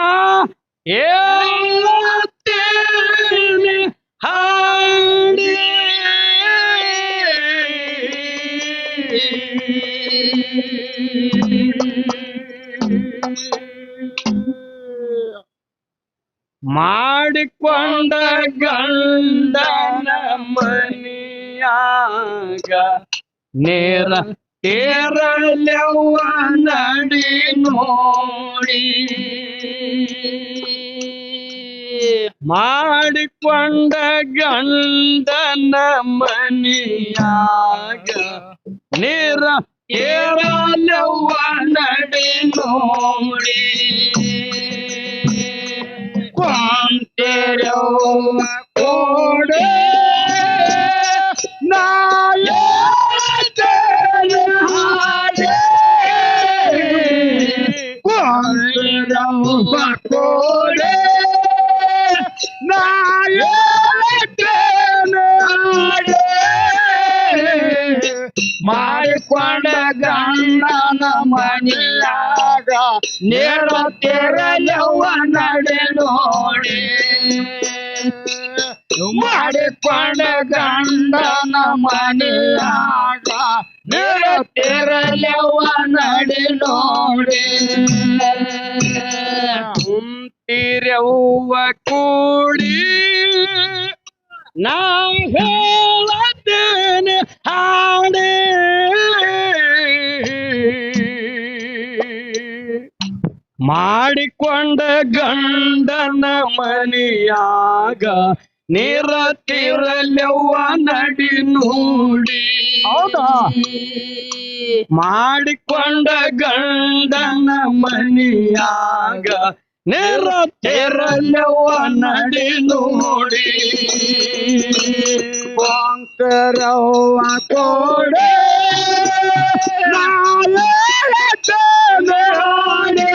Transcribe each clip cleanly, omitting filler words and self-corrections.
ನಾ ಹೇಳುತ್ತೇನೆ ಹಾಡಿ ಮಾಡಿಕೊಂಡ ಗಂಡನ ಮನಿಯಾಗ ನೇರ ತೇರಲೆವ್ವ ನಡಿ ನೋಡಿ ಮಾಡಿಕೊಂಡ ಗಂಡನ ಮನಿಯಾಗ ನೇರ ತೇರಲೆವ್ವ ನಡಿ ನೋಡಿ ಕೊಂತೆರವ್ವ ಕೋಡೆ ನಾಯೇತೇನೆ ಹಾಡೆ ಕೊಂತೆರವ್ವ ಕೋಡೆ ನಾಯೇತೇನೆ ಹಾಡೆ ಮಾಡಿಕೊಂಡ ಗಂಡನ ಮನಿಯಾಗ ನೇರ ತೆರಲವ್ವ ನಡೆ ನೋಡಿ ಮಾಡಿಕೊಂಡ ಗಂಡನ ಮನಿಯಾಗ ನೇರ ತೆರಲವ್ವ ನಡೆ ನೋಡಿ ಕುಂತಿರವ್ವ ಕೂಡಿ ನಾ ಹೇಳತ್ತೇನೆ ಹಾಡೆ ಮಾಡಿಕೊಂಡ ಗಂಡನ ಮನಿಯಾಗ ನೇರ ತಿರಲವ್ವ ನಡಿ ನೋಡಿ ಹೌದಾ ಮಾಡಿಕೊಂಡ ಗಂಡನ ಮನಿಯಾಗ ನೇರ ತೆರಲವ್ವ ನಡಿ ನೋಡಿ ಕೊಂತೆರವ್ವ ಕೋಡೆ ನಾಯೇತೇನೆ ಹಾಡೆ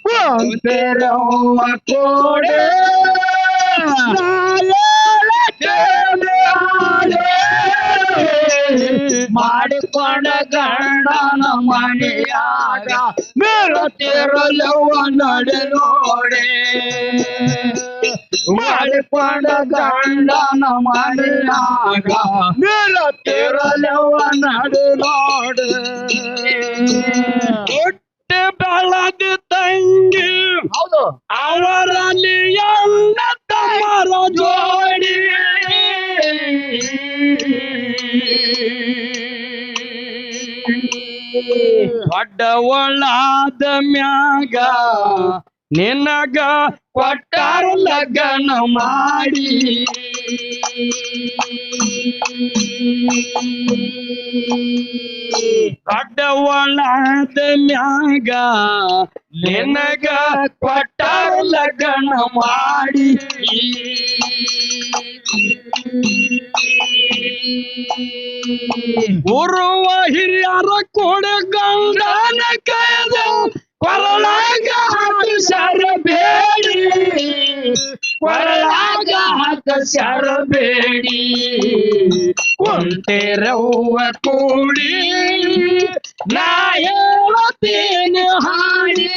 ಕೊಂತೆರವ್ವ ಕೋಡೆ ನಾಯೇತೇನೆ ಹಾಡೆ ಮಾಡಿಕೊಂಡ ಗಂಡನ ಮನಿಯಾಗ ನೇರ ತೆರಲವ್ವ ನಡೆ ನೋಡಿ ಮಾಡಿಕೊಂಡ ಗಂಡನ ಮನಿಯಾಗ ನೇರ ತೆರಲವ್ವ ನಡೆ ನೋಡಿ ಹುಟ್ಟಿ ಬೆಳೆದ ತಂಗಿ ಹೌದು ಅವರಲ್ಲಿ ಎಲ್ಲ ತಮ್ಮರ ಜೋಡಿ ದೊಡ್ಡವಳಾದ ಮ್ಯಾಗ ನಿನಗ ಕೊಟ್ಟಾರ ಲಗ್ನ ಮಾಡಿ ದೊಡ್ಡವಳಾದ ಮ್ಯಾಗ ನಿನಗ ಕೊಟ್ಟಾರ ಲಗ್ನ ಮಾಡಿ ಉರುವ ಹಿರಿಯರ ಕೂಡ ಗಂಡನ ಕೈದ ಕೊರಳಾಗ ಹಾಕಿಸರ ಬೇಡಿ ಕೊರಳಾಗ ಹಾಕಿಸರ ಬೇಡಿ ಕೊಂತೆರವ್ವ ಕೂಡಿ ನಾ ಹೇಳುತ್ತೇನೆ ಹಾಡಿ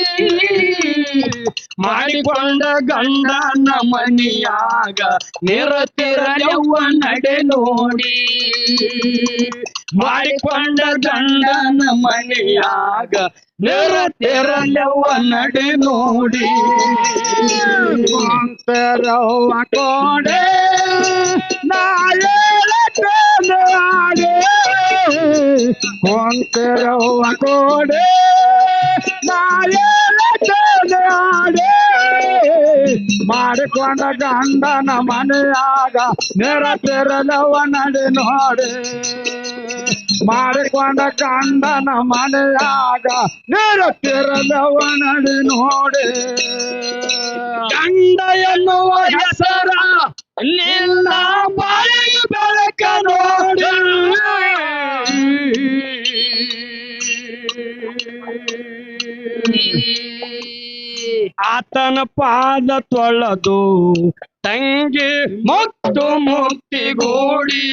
ಮಾಡಿಕೊಂಡ ಗಂಡನ ಮನಿಯಾಗ ನೇರ ತೆರಲವ್ವ ನಡೆ ನೋಡಿ ಮಾಡಿಕೊಂಡ ಗಂಡನ ಮನಿಯಾಗ ನೇರ ತೆರಲವ್ವ ನಡೆ ನೋಡಿ ಕೊಂತೆರವ್ವ ಕೋಡೆ ನಾ ಹೇಳುತ್ತೇನೆ ಹಾಡೆ ಕೊಂತೆರವ್ವ ಕೋಡೆ ನಾ ಹೇಳುತ್ತೇನೆ ಹಾಡೆ ಮಾಡಿಕೊಂಡ ಗಂಡನ ಮನೆಯಾಗ ನೇರ ತೆರಲವ್ವ ನಡೆ ನೋಡಿ ಮಾಡಿಕೊಂಡ ಗಂಡನ ಮನೆಯಾಗ ನೇರ ತೆರಲವ್ವ ನಡೆ ನೋಡಿ ಗಂಡ ಎನ್ನುವ ಹೆಸರ ನಿನ್ನ ಬಾಯಿಗೆ ಬೆಳಕ ನೋಡಿ ಆತನ ಪಾದ ತೊಳೆದು ತಂಗಿ ಮತ್ತು ಮುಕ್ತಿಗೂಡಿ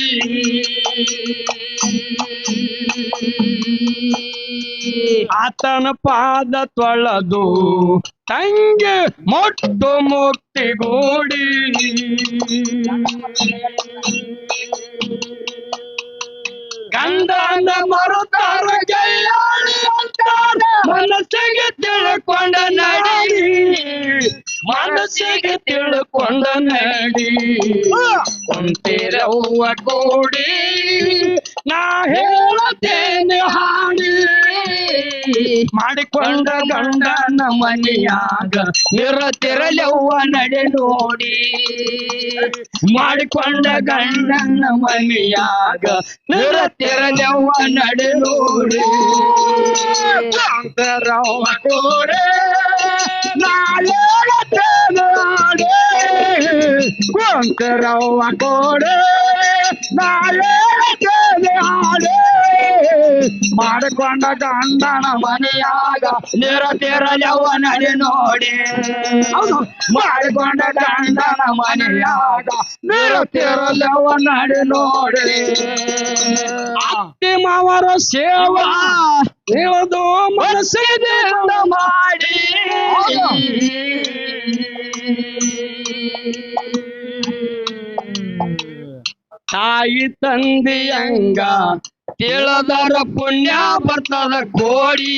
ಆತನ ಪಾದ ತೊಳೆದು ತಂಗಿ ಮೊಟ್ಟು ಮುಕ್ತಿಗೂಡಿ ಗಂಡನ ಮರುತಾರ ಕೈಯಾಳಿ ಅಂತಾರ ಮನಸ್ಸಿಗೆ ತಿಳ್ಕೊಂಡ ನಡಿ ಮನಸ್ಸಿಗೆ ತಿಳ್ಕೊಂಡ ನಡಿ ಕುಂತಿರವ್ವ ಕೂಡಿ ನಾ ಹೇಳತೇನೆ ಹಾಡಿ ಮಾಡಿಕೊಂಡ ಗಂಡನ ಮನೆಯಾಗ ನಿರತಿರಲವ್ವ ನಡೆ ನೋಡಿ ಮಾಡಿಕೊಂಡ ಗಂಡನ ಮನೆಯಾಗ ನಿರತಿರಲವ್ವ ನಡೆ ನೋಡಿ ಕುಂತಿರವ್ವ ಕೂಡಿ ನಾ ಹೇಳತೇನೆ ಹಾಡಿ ಕುಂತಿರವ್ವ ಕೂಡಿ ನಾ ಹೇಳತೇನೆ ಹಾಡಿ ಮಾಡಿಕೊಂಡ ಗಂಡನ ಮನೆಯಾಗ ನಿರತಿರಲವ್ವ ನಡೆ ನೋಡಿ ಮಾಡಿಕೊಂಡ ಗಂಡನ ಮನೆಯಾಗ ನಿರತಿರಲವ್ವ ನಡೆ ನೋಡಿ ಅತ್ತಿ ಮಾವರ ಸೇವಾ ತಿಳಿದು ಮನಸ್ಸಿನಿಂದ ಮಾಡಿ ತಾಯಿ ತಂದೆಯಂಗ ತಿಳಿದರ ಪುಣ್ಯ ಬರ್ತದ ಕೋಡಿ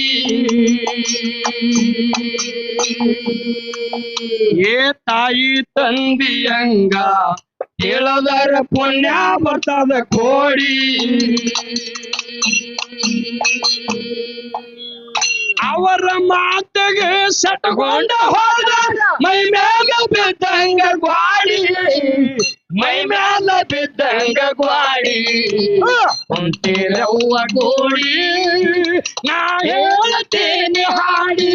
ಏ ತಾಯಿ ತಂದೆಯಂಗ ತಿಳಿದರ ಪುಣ್ಯ ಬರ್ತದ ಕೋಡಿ ಅವರ ಮಾತಿಗೆ ಸಟ್ಕೊಂಡ ಹೋದ ಮೈ ಮ್ಯಾಗ ಬಿದ್ದಂಗ ಗ್ವಾಡಿ ಮೈ ಮ್ಯಾಲ ಬಿದ್ದಂಗ ಗ್ವಾಡಿ ಕುಂತಿರವ್ವ ಕೂಡಿ ನಾ ಹೇಳತೇನೆ ಹಾಡಿ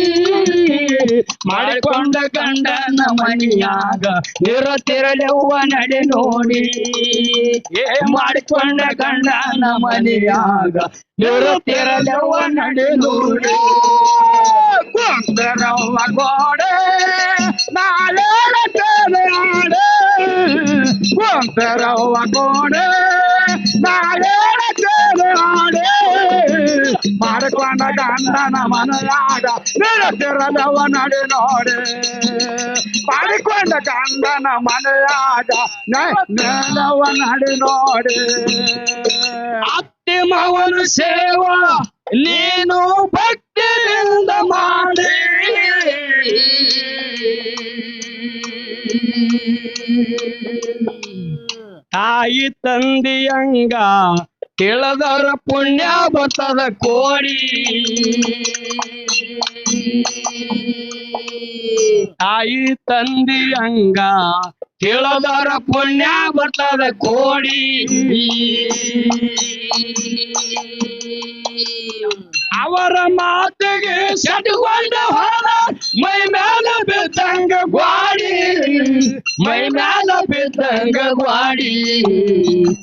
ಮಾಡಿಕೊಂಡ ಗಂಡನ ಮನೆಯಾಗ ನಿರತಿರಲವ್ವ ನಡೆ ನೋಡಿ ಏ ಮಾಡಿಕೊಂಡ ಗಂಡನ ಮನೆಯಾಗ ನಿರತಿರಲವ್ವ ನಡೆ ನೋಡಿ ಕುಂತಿರವ್ವ ಗೋಡೆ ನಾ ಹೇಳತೇನೆ ಹಾಡಿ ಕುಂತಿರವ್ವ ಗೋಡೆ ನಾ ಹೇಳತೇನೆ ಹಾಡಿ ಮಾಡಿಕೊಂಡ ಗಂಡನ ಮನೆಯಾಗ ನಿರತಿರಲವ್ವ ನಡೆ ನೋಡಿ ಮಾಡಿಕೊಂಡ ಗಂಡನ ಮನೆಯಾಗ ನಿರತಿರಲವ್ವ ನಡೆ ನೋಡಿ ಅತ್ತಿ ಮಾವನ ಸೇವಾ ನೀನು ಭಕ್ತಿಯಿಂದ ಮಾಡಿ ತಾಯಿ ತಂದೆಯಂಗ ತಿಳಿದರ ಪುಣ್ಯ ಬರ್ತದ ಕೋಡಿ ತಾಯಿ ತಂದೆಯಂಗ ತಿಳಿದರ ಪುಣ್ಯ ಬರ್ತದ ಕೋಡಿ ಅವರ ಮಾತಿಗೆ ಸಟ್ಕೊಂಡ ಹೋದ ಮೈ ಮ್ಯಾಲ ಬಿದ್ದಂಗ ಗ್ವಾಡಿ ಮೈ ಮ್ಯಾಲ ಬಿದ್ದಂಗ ಗ್ವಾಡಿ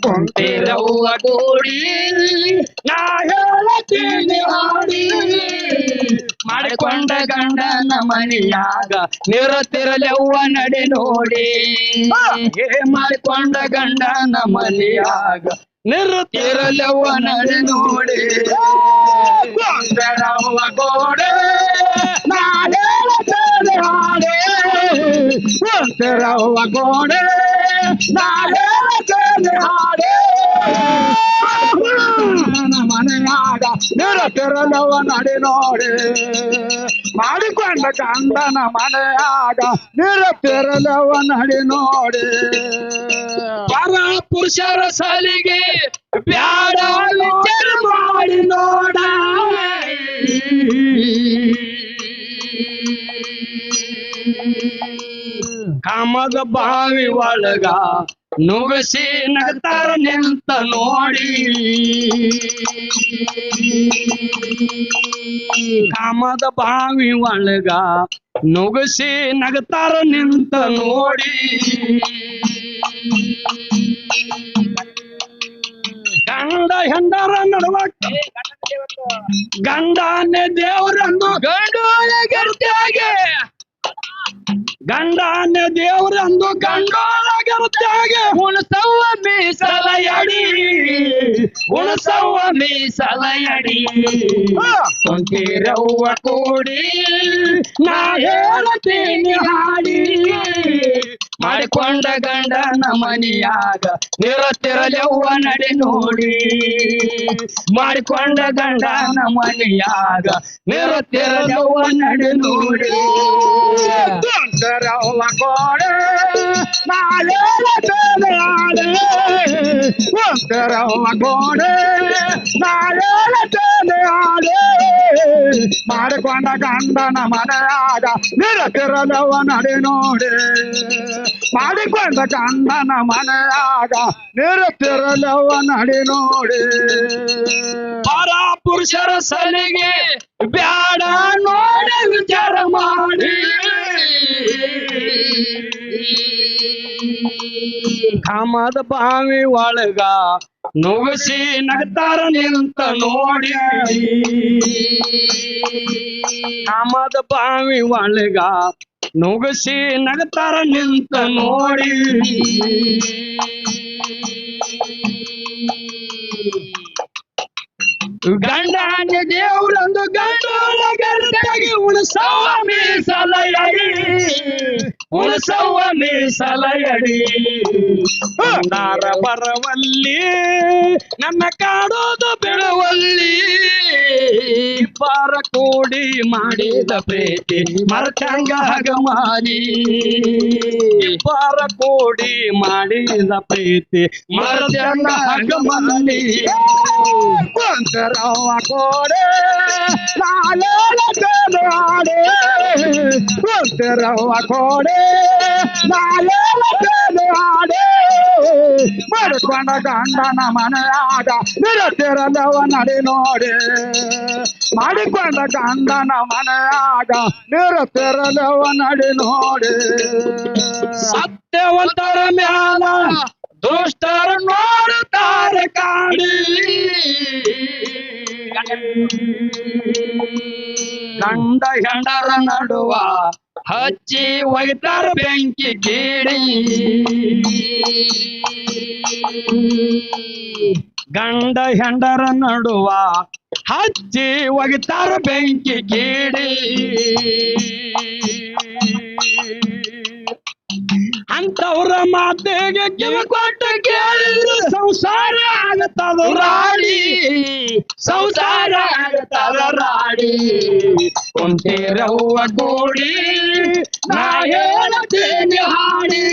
ಕುಂತಿರವ್ವ ಕೂಡಿ ನಾ ಹೇಳತೀನಿ ಹಾಡಿ ಮಾಡಿಕೊಂಡ ಗಂಡನ ಮನೆಯಾಗ ನಿರತಿರಲವ್ವ ನಡೆ ನೋಡಿ ಮಾಡಿಕೊಂಡ ಗಂಡನ ಮನೆಯಾಗ ನಿರತಿರಲವ್ವ ನಡೆ ನೋಡಿ ಕುಂತಿರವ್ವ ಗೋಡೆ ನಾ ಹೇಳತೇನೆ ಹಾಡಿ ಕುಂತಿರವ್ವ ಗೋಡೆ ನಾ ಹೇಳತೇನೆ ಹಾಡಿ ಮನೆಯಾಗ ನಿರತಿರಲವ್ವ ನಡೆ ನೋಡಿ ಮಾಡಿಕೊಂಡ ಗಂಡನ ಮನೆಯಾಗ ನಿರತಿರಲವ್ವ ನಡೆ ನೋಡಿ ಪರ ಪುರುಷರ ಸಲಿಗೆ ಬ್ಯಾಡ ವಿಚಾರ ಮಾಡಿ ನೋಡ ಕಾಮದ ಬಾವಿ ಒಳಗ ನುಗ್ಸಿ ನಗ್ತಾರ ನಿಂತ ನೋಡಿ ಕಾಮದ ಬಾವಿ ಒಳಗ ನುಗ್ಸಿ ನಗ್ತಾರ ನಿಂತ ನೋಡಿ ಗಂಡ ಹೆಂಡರ ನಡುವ ಗಂಡನೇ ದೇವರನ್ನು ಗಂಡು ಗೆರ್ತಾಗೆ ಗಂಡನ ದೇವ್ರಂದು ಗಂಡೊಳಗರ್ತ್ಯಾಗ ಉಣಸವ್ವ ಮೀಸಲಯಡಿ ಉಣಸವ್ವ ಮೀಸಲಯಡಿ ಕುಂತಿರವ್ವ ಕೂಡಿ ನಾ ಹೇಳತೀನಿ ಹಾಡಿ ಮಾಡಿಕೊಂಡ ಗಂಡನ ಮನಿಯಾಗ ನಿರತಿರಲೆವ್ವ ನಡೆ ನೋಡಿ ಮಾಡಿಕೊಂಡ ಗಂಡನ ಮನೆಯಾಗ ನಿರತಿರಲೆವ್ವ ನಡೆ ನೋಡಿ ಕುಂತಿರವ್ವ ಕೂಡಿ ನಾ ಹೇಳತೀನಿ ಹಾಡಿ ಕುಂತಿರವ್ವ ಕೂಡಿ ನಾ ಹೇಳತೀನಿ ಹಾಡಿ ಮಾಡಿಕೊಂಡ ಗಂಡನ ಮನೆಯಾಗ ನಿರತಿರಲೆವ್ವ ನಡೆ ನೋಡಿ ಮಾಡಿಕೊಂಡ ಗಂಡನ ಮನೆಯಾಗ ನಿರತಿರಲೆವ್ವ ನಡೆ ನೋಡಿ ಪರ ಪುರುಷರ ಸಲಿಗೆ ಬ್ಯಾಡ ನೋಡಿ ವಿಚಾರ ಮಾಡಿ ಕಾಮದ ಬಾವಿ ಒಳಗ ನುಗ್ಸಿ ನಗ್ತಾರ ನಿಂತ ನೋಡಿ ಕಾಮದ ಬಾವಿ ಒಳಗ ನುಗ್ಸಿ ನಗ್ತಾರ ನಿಂತ ನೋಡಿ ಗಂಡನ ದೇವ್ರಂದು ಗಂಡೊಳಗರ್ತಾಗಿ ಉಣಸವ್ವ ಮೀಸಲಯಡಿ ಉಣಸವ್ವ ಮೀಸಲಯಡಿ ಬಂದಾರ ಬರವಲ್ಲಿ ನನ್ನ ಕಾಡೋದು ಬಿಡುವಲ್ಲಿ ಇಬ್ಬರ ಕೂಡಿ ಮಾಡಿದ ಪ್ರೀತಿ ಮರತಂಗ ಹಗಮಾರಿ ಇಬ್ಬರ ಕೂಡಿ ಮಾಡಿದ ಪ್ರೀತಿ ಮರತಂಗ ಹಗಮಾರಿ ಕುಂತರವ್ವ ಕೋಡೆ ನಾಳೆ ಆಡೆ ಕುಂತರವ್ವ ಕೋಡೆ ನಾಳೆ ಆಡೆ ಮಾಡಿಕೊಂಡ ಗಂಡನ ಮನೆಯಾಗ ನಿರತಿರಲೆವ್ವ ನಡೆ ನೋಡಿ ಮಾಡಿಕೊಂಡ ಗಂಡನ ಮನೆಯಾಗ ನಿರತಿರಲೆವ್ವ ನಡೆ ನೋಡಿ ಸತ್ಯವಂತರ ಮ್ಯಾಲ ದುಷ್ಟರ ನೋಡುತ್ತಾರೆ ಕಾಡಿ ಗಂಡ ಹೆಂಡರ ನಡುವ ಹಚ್ಚಿ ಒಯ್ತಾರ ಬೆಂಕಿ ಕೀಡಿ ಗಂಡ ಹೆಂಡರ ನಡುವ ಹಚ್ಚಿ ಒಗಿತಾರ ಬೆಂಕಿ ಕೀಡಿ ಅಂತವ್ರ ಮಾತಿಗೆ ಕಿವಿ ಕೊಟ್ಟು ಕೇಳಿದ್ರೆ ಸಂಸಾರ ಆಗತ್ತದ ರಾಡಿ ಸಂಸಾರ ಆಗತ್ತದ ರಾಡಿ ಕುಂತಿರವ್ವ ಕೂಡಿ ನಾ ಹೇಳತೀನಿ ಹಾಡಿ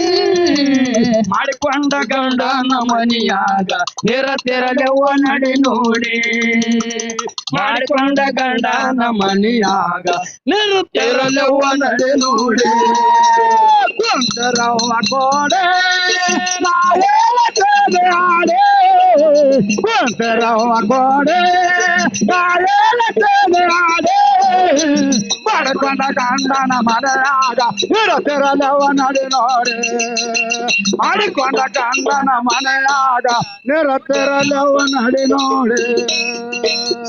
ಮಾಡಿಕೊಂಡ ಗಂಡನ ಮನಿಯಾಗ ನಿರತಿರಲೆವ್ವ ನಡೆ ನೋಡಿ ಮಾಡಿಕೊಂಡ ಗಂಡನ ಮನಿಯಾಗ ನಿರತಿರಲೆವ್ವ ನಡೆ ನೋಡಿ ಕುಂತರವ್ವ ಕೋಡೆ ನಾ ಹೇಳತೀನಿ ಹಾಡಿ ಕುಂತರವ್ವ ಕೋಡೆ ನಾ ಹೇಳತೀನಿ ಹಾಡಿ ಮಾಡಿಕೊಂಡ ಗಂಡನ ಮನೆಯಾಗ ನಿರತಿರಲೆವ್ವ ನಡೆ ನೋಡಿ ಮಾಡಿಕೊಂಡ ಗಂಡನ ಮನೆಯಾಗ ನಿರತಿರಲೆವ್ವ ನಡೆ ನೋಡಿ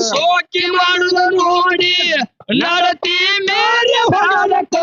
ಸೋಕಿ ಮಾಡುದ ನೋಡಿ ನಡತಿ ಮೇಲೆ ಹೊರಕ